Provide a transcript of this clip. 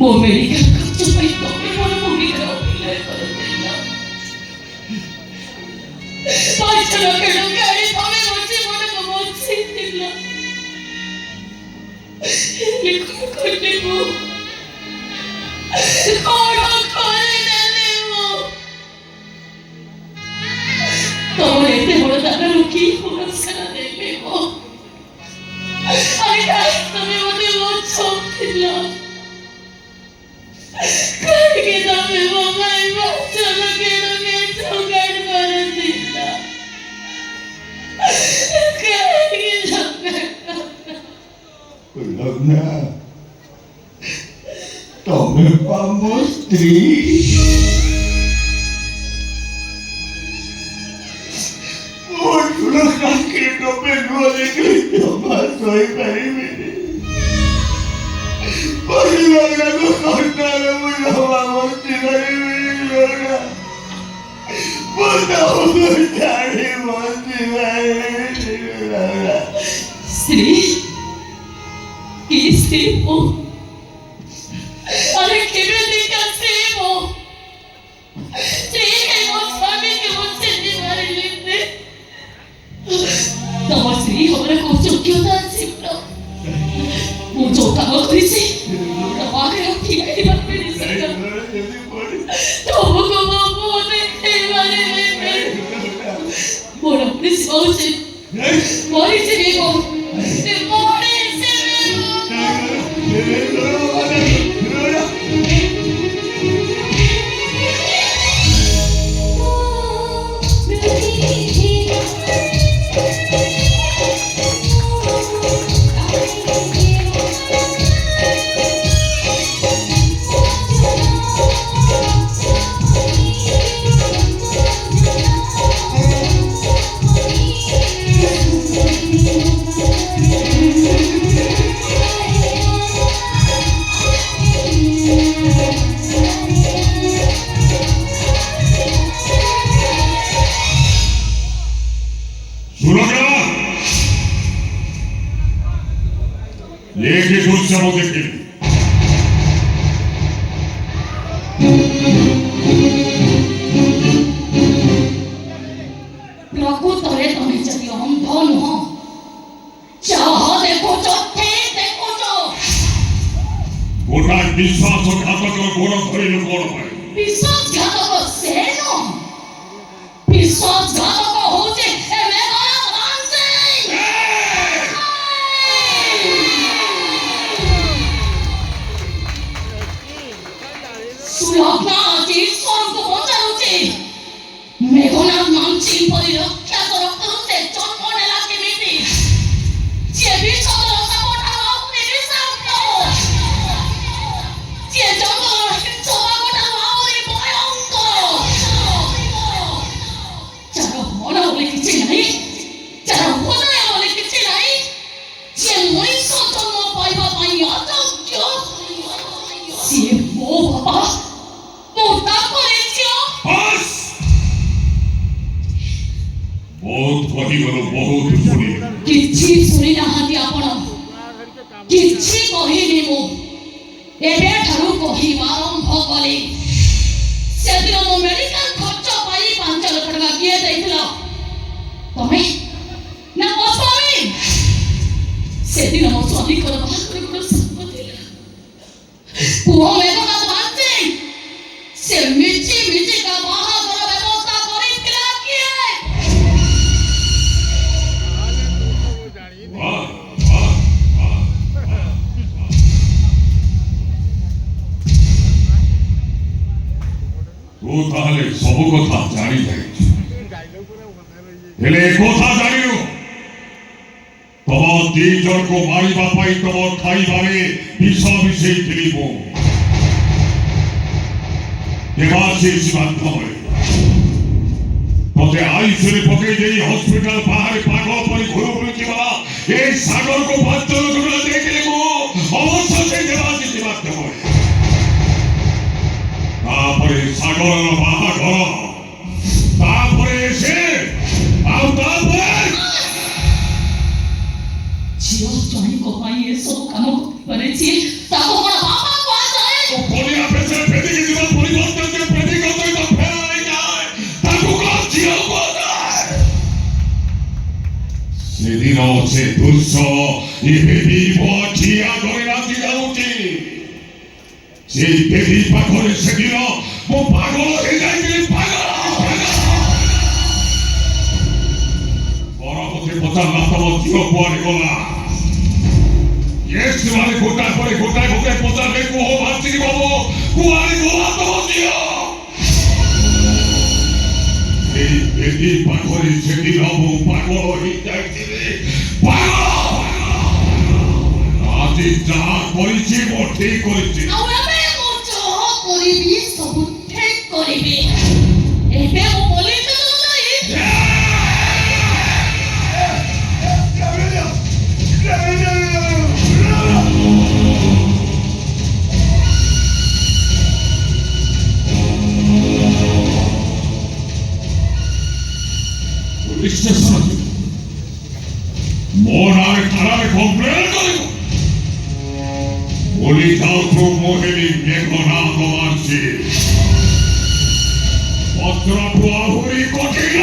ମୋ ମେଡିକାଲ ଖର୍ଚ୍ଚ ପାଇଁ ତମେ ମୋର ଭୂମିକାର ଅଭିନୟ କରନ୍ତିନା। 5 ଲକ୍ଷ ଟଙ୍କା ଆଣି ତମେ ମୋ ଜୀବନକୁ ବଞ୍ଚେଇଥିଲ। ହେଲେ କଣ କଲି ମୁଁ? କଣ କରିଦେଲି ମୁଁ? ତମର ଏତେ ବଡ଼ ଦାଦାରୁ କି ପୁରସ୍କାର ଦେଲି ମୁଁ? ଆରେ କାହିଁ ତମେ ମୋତେ ବଞ୍ଚଉଥିଲ? କାହିଁକି ତମେ ମୋ ପାଇଁ 5 ଲକ୍ଷ ଟଙ୍କା ଯୋଗାଡ଼ କରିଥିଲ? କାହିଁକି ଲଗ୍ନା ତମେ ପା ମୋ ସ୍ତ୍ରୀ। ମୋ ସୁରକ୍ଷାকে ତମେ ନ ଦେଖିଲେ ଜମା ଶୋଇପାରିବିନି। ପରିବାରକୁ କଣ୍ଟାରେ ମୁଁ ଜମା ବଞ୍ଚି ପାରିବିନି ଲଗ୍ନା। ମୁଁ ତମକୁ ଛାଡ଼ି ବଞ୍ଚି ପାରିବିନି ଲଗ୍ନା। ସ୍ତ୍ରୀ କି ସ୍ତ୍ରୀ ମୁଁ? আরে কেমনে কাছে মো যে মো স্বামীকে বলতে পারিলি নে তোমার স্ত্রী হবার কোন যোগ্যতা আছে না? মো जो কাম করেছি তোমাকে ঠিক এবার পেরেছি তোমাকে মো দেখতে পারিনি মোর পুলিশ বলছে মরিছে গো মরিছে लेके कुछ समझ के ପ୍ରକୃତରେ ତମେ ଯଦି ଅନ୍ଧ ନୁହଁ ଚାହ ଦେଖୁଛ ଠିକ ଦେଖୁଛ। ଗୋଟା ବିଶ୍ୱାସଘାତକ ଗୋଡ଼ ଧରିଲୁ କଣ ପାଇଁ? ବିଶ୍ୱାସଘାତକ ସେ ନୁହଁ, ବିଶ୍ୱାସଘାତକ ହଉଛି ଏ ମେଘନାଥ ମାନସିଂ। ସୁଲଗ୍ନା ଆଜି ଈଶ୍ୱରଙ୍କୁ ପଚାରୁଛି ମେଘନାଥ ମାନସିଂ ପରି ରକ୍ଷାତ ରକ୍ତରୁ ସେ ଜନ୍ମ ନେଲା କେମିତି? ଯିଏ ବିଷଦର ସାପଠାରୁ ଆହୁରି ବିଷାକ୍ତ, ଯିଏ ଜଙ୍ଗଲର ହିଂସ୍ରବାଘଠାରୁ ଆହୁରି ଭୟଙ୍କର, ଯାହାର ମନ ବୋଲି କିଛି ନାହିଁ, ଯାହାର ହୃଦୟ ବୋଲି କିଛି ନାହିଁ, ଯିଏ ମଣିଷ ଜନ୍ମ ପାଇବା ପାଇଁ ଅଯୋଗ୍ୟ, ସିଏ ମୋ ବାପା, ମୋ ତାଙ୍କରି ଝିଅ। ବହୁତ କହିଗଲ, ବହୁତ ଶୁଣିଲ। କିଛି ଶୁଣି ନାହାନ୍ତି ଆପଣ? କିଛି କହିନି ମୁଁ, ଏବେଠାରୁ କହିବା ଆରମ୍ଭ କଲି। ସେଦିନ ମୋ ମେଡିକାଲ ଖର୍ଚ୍ଚ ପାଇଁ 5 ଲକ୍ଷ ଟଙ୍କା କିଏ ଦେଇଥିଲ? ତମେ ନା ମୋ ସ୍ୱାମୀ? ସେଦିନ ମୋ ସ୍ୱାମୀଙ୍କର ବାହାଘର ଗୋଟେ ସାଙ୍ଗ ଥିଲା, ପୁଅ ମେଘନାଥ ମାନସିଂ। ସେ ମିଛି ମିଛିକା ବାହାଘର ବ୍ୟବସ୍ଥା କରିଥିଲା କିଏ? ତୁ ତାହେଲେ ସବୁ କଥା ଜାଣି ଯାଇଛୁ, ହେଲେ କଥା ଜାଣିନୁ ତମ 2 ଜଣକୁ ମାରିବା ପାଇଁ ତମ ଖାଇବାରେ ବିଷ ମିଶେଇଥିଲି ମୁଁ। ଦେବାଶିଷ ମାଧ୍ୟମରେ ତତେ ଆଇସିୟୁରେ ପକେଇ ଦେଇ ହସ୍ପିଟାଲ ବାହାରେ ପାଗଳ ପରି ଘୁରୁ ବୁଲୁଥିବା এই ସାଗରକୁ 5 ଲକ୍ଷ ଟଙ୍କା ଦେଇଥିଲି ମୁଁ ଅବଶ୍ୟ ସେଇ ଦେବାଶିଷ ମାଧ୍ୟମରେ। ତାପରେ ସାଗରର ବାହାଘର, ତାପରେ ସେ ଆଉ ତାପରେ ଝିଅ ଜଣଙ୍କ ପାଇଁ ଏସବୁ କାମ କରିପାରେ, ତାକୁ କଣ ବାପା କୁହାଯାଏ? ସେ ଦୃଶ୍ୟ ଏବେ ବି ମୋ ଆଖି ଆଗରେ ନାଚି ଯାଉଛି। ସେଇ ଦେବୀ ପାଖରେ ସେଦିନ ମୁଁ ପାଗଳ ହେଇଯାଇଥିଲି, ପାଗଳ। ପରବର୍ତ୍ତୀ ପଚାରିଲା ତମ ଝିଅ କୁଆଡ଼େ ଗଲା? ସେମାନେ ଗୋଟାଏ ପରେ ଗୋଟାଏ ପଚାରିଲେ କୁହ ଭାସିକି ବାବୁ କୁଆଡ଼େ ଗଲା ତମ ଝିଅ? ସେଇ ଦେବୀ ପାଖରେ ସେଦିନ ମୁଁ ପାଗଳ ହେଇଯାଇଥିଲି, ପାଗଳ। ଆଜି ଯାହା କରିଛି ମୁଁ ଠିକ କରିଛି। ଆଉ ଏବେ ମୁଁ ଯାହା କରିବି ସବୁ ଠିକ କରିବି। ଏବେ ମୁଁ ପୋଲିସ ଷ୍ଟେସନ ମୋ ନାଁରେ ଥାନାରେ କମ୍ପ୍ଲେନ କରିବ। ବୋଲି ଯାଉଛୁ ମୁଁ ହେଲି ମେଘନାଥ ମାଝୀ, ପତ୍ରଠୁ ଆହୁରି କଠିନ।